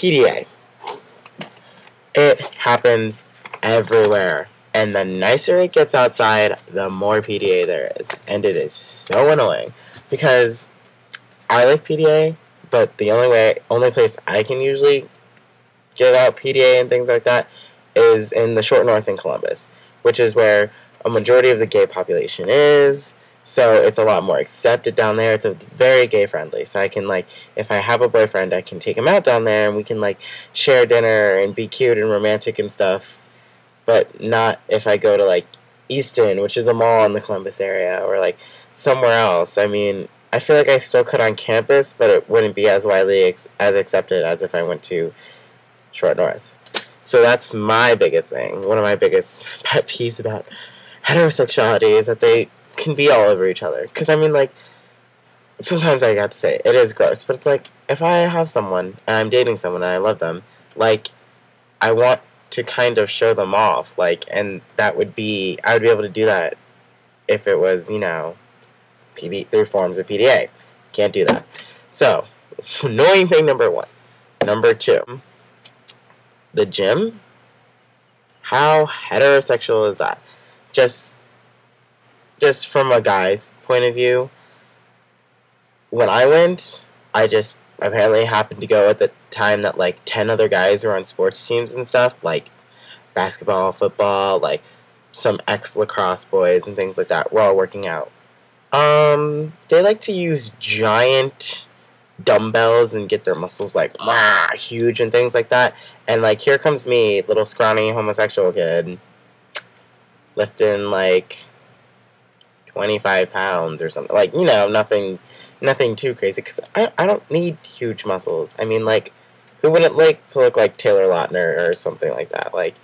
PDA. It happens everywhere. And the nicer it gets outside, the more PDA there is. And it is so annoying. Because I like PDA, but the only place I can usually give out PDA and things like that is in the short north in Columbus, which is where a majority of the gay population is. So it's a lot more accepted down there. It's a very gay friendly. So I can, like, if I have a boyfriend, I can take him out down there and we can, like, share dinner and be cute and romantic and stuff. But not if I go to, like, Easton, which is a mall in the Columbus area, or, like, somewhere else. I mean, I feel like I still could on campus, but it wouldn't be as widely as accepted as if I went to Short North. So that's my biggest thing. One of my biggest pet peeves about heterosexuality is that they can be all over each other. Because, I mean, like, sometimes I got to say, it is gross, but it's like, if I have someone, and I'm dating someone, and I love them, like, I want to kind of show them off, like, and that would be, I would be able to do that if it was, you know, through forms of PDA. Can't do that. So, annoying thing number 1. Number 2, the gym. How heterosexual is that? Just from a guy's point of view, when I went, I just apparently happened to go at the time that, like, 10 other guys were on sports teams and stuff, like basketball, football, like some ex-lacrosse boys and things like that were all working out. They like to use giant dumbbells and get their muscles, like, huge and things like that. And, like, here comes me, little scrawny homosexual kid, lifting, like, 25 pounds or something. Like, you know, nothing too crazy. Because I don't need huge muscles. I mean, like, who wouldn't like to look like Taylor Lautner or something like that? Like,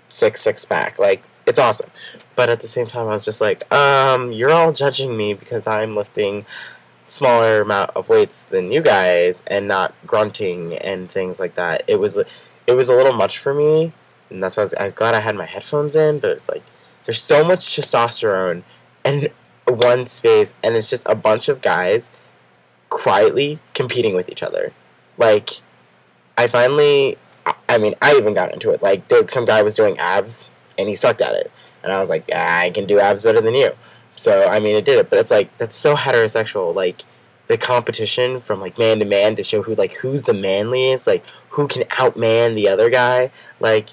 six pack. Like, it's awesome. But at the same time, I was just like, you're all judging me because I'm lifting smaller amount of weights than you guys and not grunting and things like that. It was a little much for me, and that's why I was glad I had my headphones in, but it's like, there's so much testosterone in one space, and it's just a bunch of guys quietly competing with each other. Like, I even got into it. Like, some guy was doing abs, and he sucked at it. And I was like, I can do abs better than you. So, I mean, it did it. But it's like, that's so heterosexual. Like, the competition from, like, man to man to show who's the manliest, like, who can outman the other guy. Like,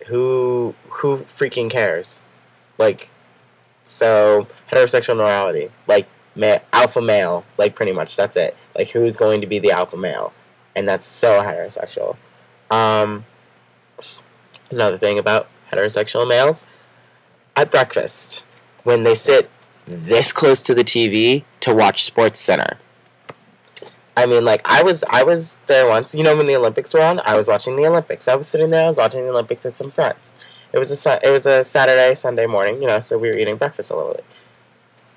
who freaking cares? Like, so, heterosexual normality. Like, alpha male. Like, pretty much, that's it. Like, who's going to be the alpha male? And that's so heterosexual. Another thing about heterosexual males, at breakfast, when they sit this close to the TV to watch Sports Center. I mean, like, I was there once, you know, when the Olympics were on, I was watching the Olympics. I was sitting there, I was watching the Olympics with some friends. It was a Saturday, Sunday morning, you know, so we were eating breakfast a little bit.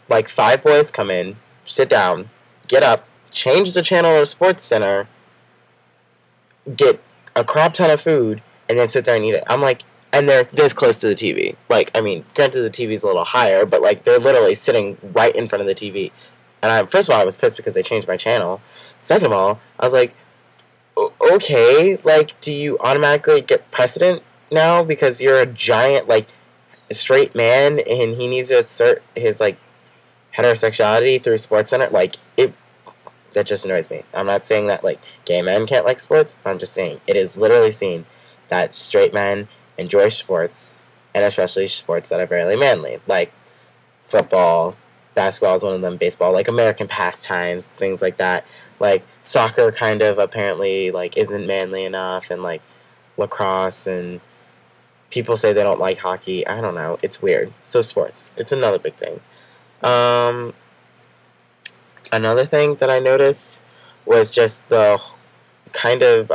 Like, 5 boys come in, sit down, get up, change the channel of Sports Center, get a crap ton of food, and then sit there and eat it. I'm like, and they're this close to the TV. Like, I mean, granted the TV's a little higher, but, like, they're literally sitting right in front of the TV. And first of all, I was pissed because they changed my channel. Second of all, I was like, okay, like, do you automatically get precedent now because you're a giant, like, straight man and he needs to assert his, like, heterosexuality through Sports Center? Like, that just annoys me. I'm not saying that, like, gay men can't like sports, but I'm just saying it is literally seen that straight men enjoy sports, and especially sports that are very manly, like football, basketball is one of them, baseball, like American pastimes, things like that. Like, soccer kind of apparently, like, isn't manly enough, and, like, lacrosse, and people say they don't like hockey. I don't know. It's weird. So sports. It's another big thing. Another thing that I noticed was just the kind of,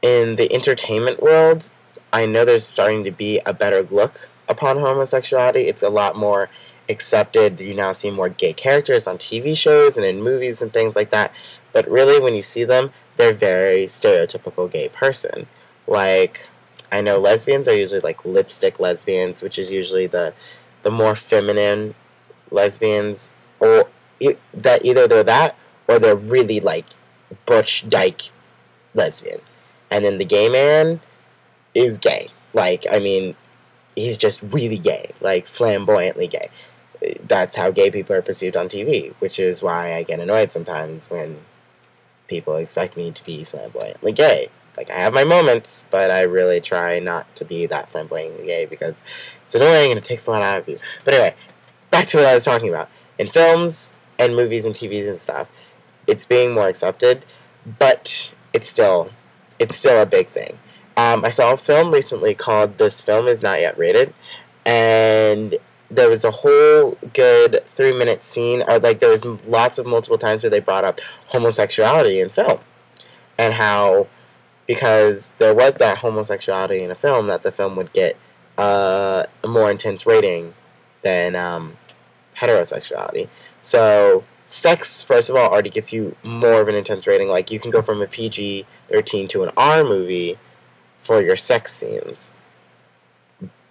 in the entertainment world, I know there's starting to be a better look upon homosexuality. It's a lot more accepted. You now see more gay characters on TV shows and in movies and things like that. But really, when you see them, they're very stereotypical gay person. Like, I know lesbians are usually, like, lipstick lesbians, which is usually the more feminine lesbians, or that either they're that or they're really, like, butch dyke lesbian. And then the gay man is gay. Like, I mean, he's just really gay. Like, flamboyantly gay. That's how gay people are perceived on TV, which is why I get annoyed sometimes when people expect me to be flamboyantly gay. Like, I have my moments, but I really try not to be that flamboyantly gay because it's annoying and it takes a lot out of you. But anyway, back to what I was talking about. In films and movies and TVs and stuff, it's being more accepted, but it's still a big thing. I saw a film recently called This Film Is Not Yet Rated, and there was a whole good 3-minute scene, or like there was lots of multiple times where they brought up homosexuality in film, and how because there was that homosexuality in a film that the film would get a more intense rating than heterosexuality. So sex, first of all, already gets you more of an intense rating. Like, you can go from a PG-13 to an R movie for your sex scenes.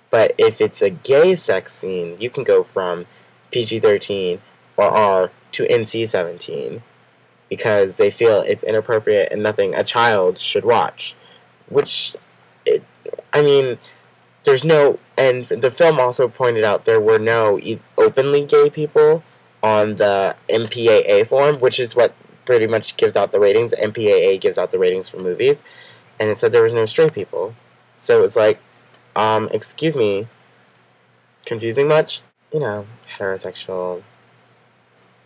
But if it's a gay sex scene, you can go from PG-13 or R to NC-17 because they feel it's inappropriate and nothing a child should watch. Which, I mean, there's no... And the film also pointed out there were no openly gay people on the MPAA form, which is what pretty much gives out the ratings. The MPAA gives out the ratings for movies. And it said there was no straight people. So it's like, excuse me, confusing much? You know, heterosexual...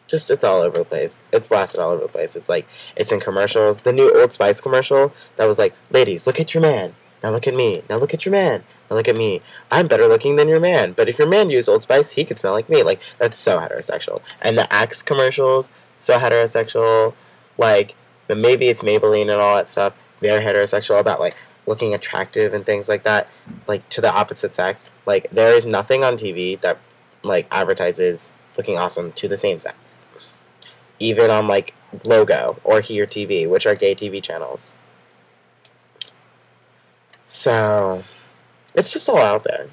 Just, it's all over the place. It's blasted all over the place. It's like, it's in commercials. The new Old Spice commercial that was like, ladies, look at your man. Now look at me. Now look at your man. Now look at me. I'm better looking than your man. But if your man used Old Spice, he could smell like me. Like, that's so heterosexual. And the Axe commercials, so heterosexual. Like, the maybe it's Maybelline and all that stuff. They're heterosexual about, like, looking attractive and things like that. Like, to the opposite sex. Like, there is nothing on TV that, like, advertises looking awesome to the same sex. Even on, like, Logo or Here TV, which are gay TV channels. So, it's just all out there.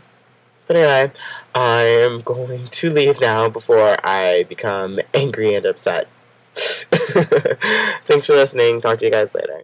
But anyway, I'm going to leave now before I become angry and upset. Thanks for listening. Talk to you guys later.